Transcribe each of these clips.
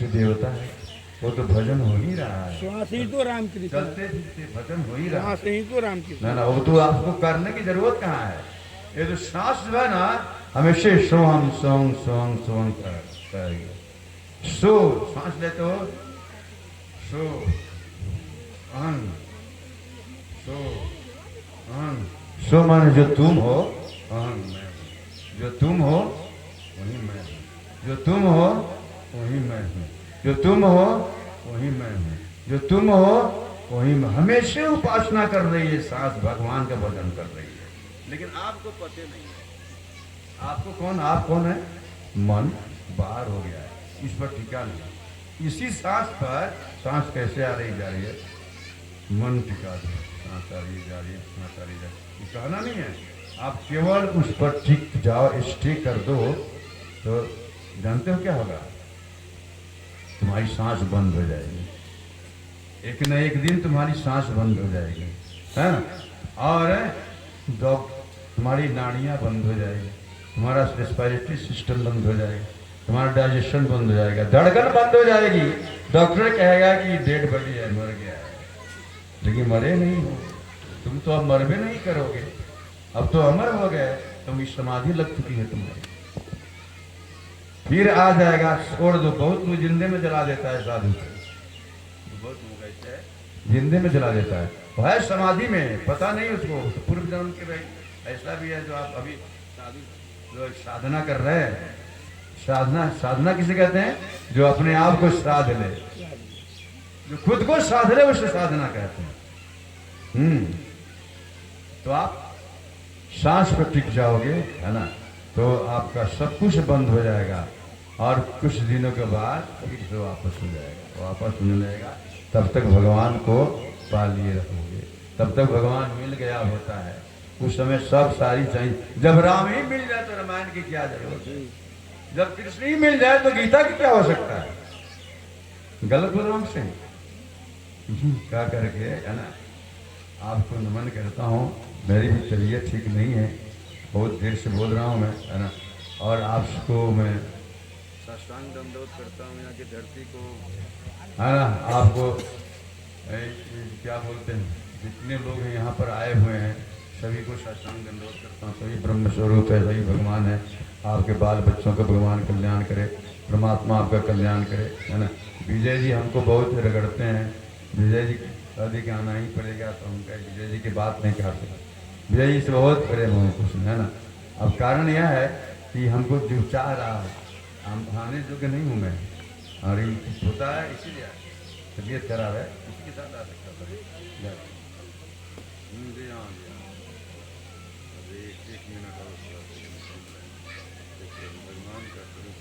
इष्ट देवता है, वो तो भजन हो ही रहा है। श्वास ही तो राम कृष्ण, चलते फिरते भजन हो ही रहा है। श्वास ही तो राम कृष्ण। ना ना, वो तो आपको करने की जरूरत कहाँ है। ये तो सांस जो है ना, हमेशा सोहम सोंग सोंग सोंग करेगा। सो सांस लेते हो, सो अहं, सो अहं। सो माने जो तुम हो, अहं मैं हूँ। जो तुम हो वही मैं हूँ, जो तुम हो वही मैं हूँ, जो तुम हो वही मैं हूँ, जो तुम हो वही मैं। हमेशा उपासना कर रही है सांस, भगवान का भजन कर रही है, लेकिन आपको पते नहीं है। आपको कौन, आप कौन है? मन बाहर हो गया है, इस पर टिका नहीं। इसी सांस पर, सांस कैसे आ रही जा रही है, मन टिका दो, सांस आ रही जा रही है, सांस आ रही जा रही है, ये कहना नहीं है। आप केवल उस पर टिक जाओ, स्टे कर दो, तो जानते हो क्या होगा? तुम्हारी सांस बंद हो जाएगी, एक न एक दिन तुम्हारी सांस बंद हो जाएगी, है ना? और तुम्हारी नाड़ियाँ बंद हो जाएगी, तुम्हारा रेस्पिरेटरी सिस्टम बंद हो जाएगा, तुम्हारा डाइजेशन बंद हो जाएगा, धड़कन बंद हो जाएगी। डॉक्टर कहेगा कि डेड बॉडी है, मर गया है, लेकिन मरे नहीं हो तुम, तो अब मर भी नहीं करोगे, अब तो अमर हो गए तुम, इस समाधि लग चुकी है तुम्हारी। फिर आ जाएगा, छोड़ दो। बहुत लोग जिंदे में जला देता है साधु को, बहुत लोग ऐसे है जिंदे में जला देता है, वो है समाधि में, पता नहीं उसको, तो पूर्व जन्म के भाई ऐसा भी है। जो आप अभी साधु जो साधना कर रहे हैं, साधना, साधना किसे कहते हैं? जो अपने आप को साध ले, जो खुद को साध ले, उसे साधना कहते हैं। तो आप सांस पर टिक जाओगे, है ना, तो आपका सब कुछ बंद हो जाएगा, और कुछ दिनों के बाद फिर से वापस हो जाएगा, वापस मिल जाएगा। तब तक भगवान को पा लिए रखोगे, तब तक भगवान मिल गया होता है। उस समय सब सारी चाहिए। जब राम ही मिल जाए तो रामायण की क्या जरूरत है? जब कृष्ण ही मिल जाए तो गीता की क्या हो सकता है? गलत बोल रहा हूं से क्या करके, है ना। आपको नमन करता हूँ, मेरी भी तबीयत ठीक नहीं है, बहुत देर से बोल रहा हूँ मैं, है ना। और आपको मैं साष्टांग दंडोत करता हूँ, यहाँ की धरती को, है ना। आपको क्या बोलते हैं, जितने लोग हैं यहाँ पर आए हुए हैं, सभी को साष्टांग दंडोत करता हूँ। सभी ब्रह्म स्वरूप है, सभी भगवान है। आपके बाल बच्चों का भगवान कल्याण करे, परमात्मा आपका कल्याण करे, है ना। विजय जी हमको बहुत रगड़ते हैं, विजय जी शादी के आना ही पड़ेगा, तो हम कहे विजय जी की बात नहीं कर सकते। विजय जी से बहुत प्रेम हो कुछ, है ना। अब कारण यह है कि हमको जो चाह रहा है, हम आने जोगे नहीं हूँ मैं, और ये होता है इसीलिए तबीयत खराब है, इसी के साथ आ सकता था। जी हाँ, जी हाँ, अभी एक मिनट और भगवान का स्वरूप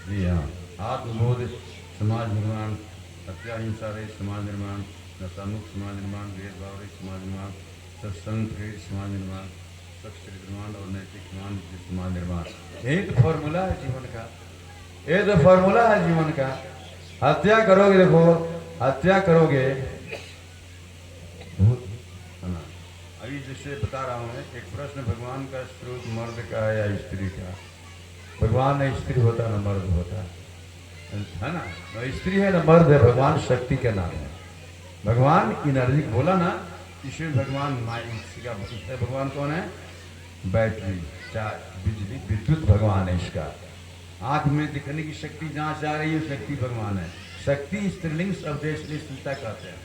जी हाँ। आत्मबोध समाज निर्माण, हत्या हिंसा रहित समाज निर्माण, नशामुक्त समाज निर्माण, भेदभाव रहित समाज निर्माण, सत्संग प्रेरित समाज निर्माण, स्वच्छ निर्माण और नैतिक समाज निर्माण। यही तो फॉर्मूला है जीवन का, ये तो फॉर्मूला है जीवन का। हत्या करोगे, देखो हत्या करोगे बहुत, है ना। अभी जैसे बता रहा हूँ, एक प्रश्न, भगवान का स्वरूप मर्द का है या स्त्री का? भगवान न स्त्री होता न मर्द होता, है ना। न स्त्री है न मर्द है, भगवान शक्ति का नाम है। भगवान एनर्जी बोला ना, इसमें भगवान का भगवान कौन है? बैटरी, बिजली, विद्युत भगवान है इसका। आंख में दिखने की शक्ति जहाँ से आ रही है, शक्ति भगवान है। शक्ति स्त्रीलिंग शब्द है, इसलिए स्त्रीता कहते हैं,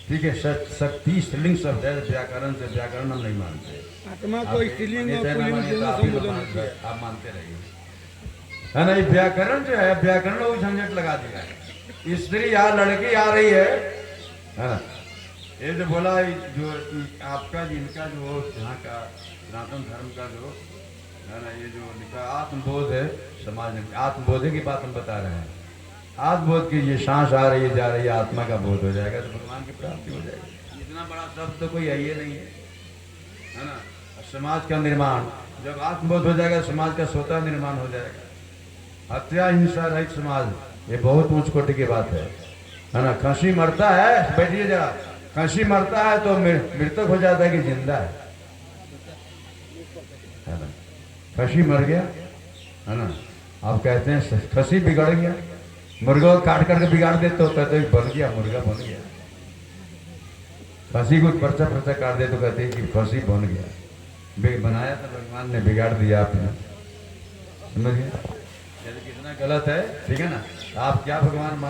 ठीक है। शक्ति स्त्रीलिंग शब्द है, व्याकरण से, व्याकरण हम नहीं मानते। आत्मा को स्त्रीलिंग और पुल्लिंग दोनों संबोधन होती है, आप मानते रहिए, है ना। ये व्याकरण जो है, व्याकरण को झंझट लगा दिया है। स्त्री या लड़की आ रही है ना। ये जो बोला, जो आपका जिनका जो यहाँ का सनातन धर्म का जो है ना, ये जो लिखा आत्मबोध है समाज में, आत्मबोध की बात हम बता रहे हैं। आत्मबोध की ये सांस आ रही है जा रही है, आत्मा का बोध हो जाएगा तो भगवान की प्राप्ति हो जाएगी। इतना बड़ा शब्द तो कोई है ही नहीं है ना। समाज का निर्माण, जब आत्मबोध हो जाएगा, समाज का स्वतः निर्माण हो जाएगा। हत्या हिंसा रहित समाज, ये बहुत ऊंच कोटि की बात है ना। खसी मरता है, बैठिए जरा, खसी मरता है तो मृतक हो जाता है कि जिंदा है ना। खसी मर गया है ना, आप कहते हैं खसी बिगड़ गया, मुर्गा काट करके बिगाड़ देते तो कहते हैं बन गया, मुर्गा बन गया। खसी को पर्चा पर्चा काट दे तो कहते हैं कि खसी बन गया, बनाया था भगवान ने, बिगाड़ दिया आपने, समझ गए? ये तो कितना गलत है, ठीक है ना। आप क्या भगवान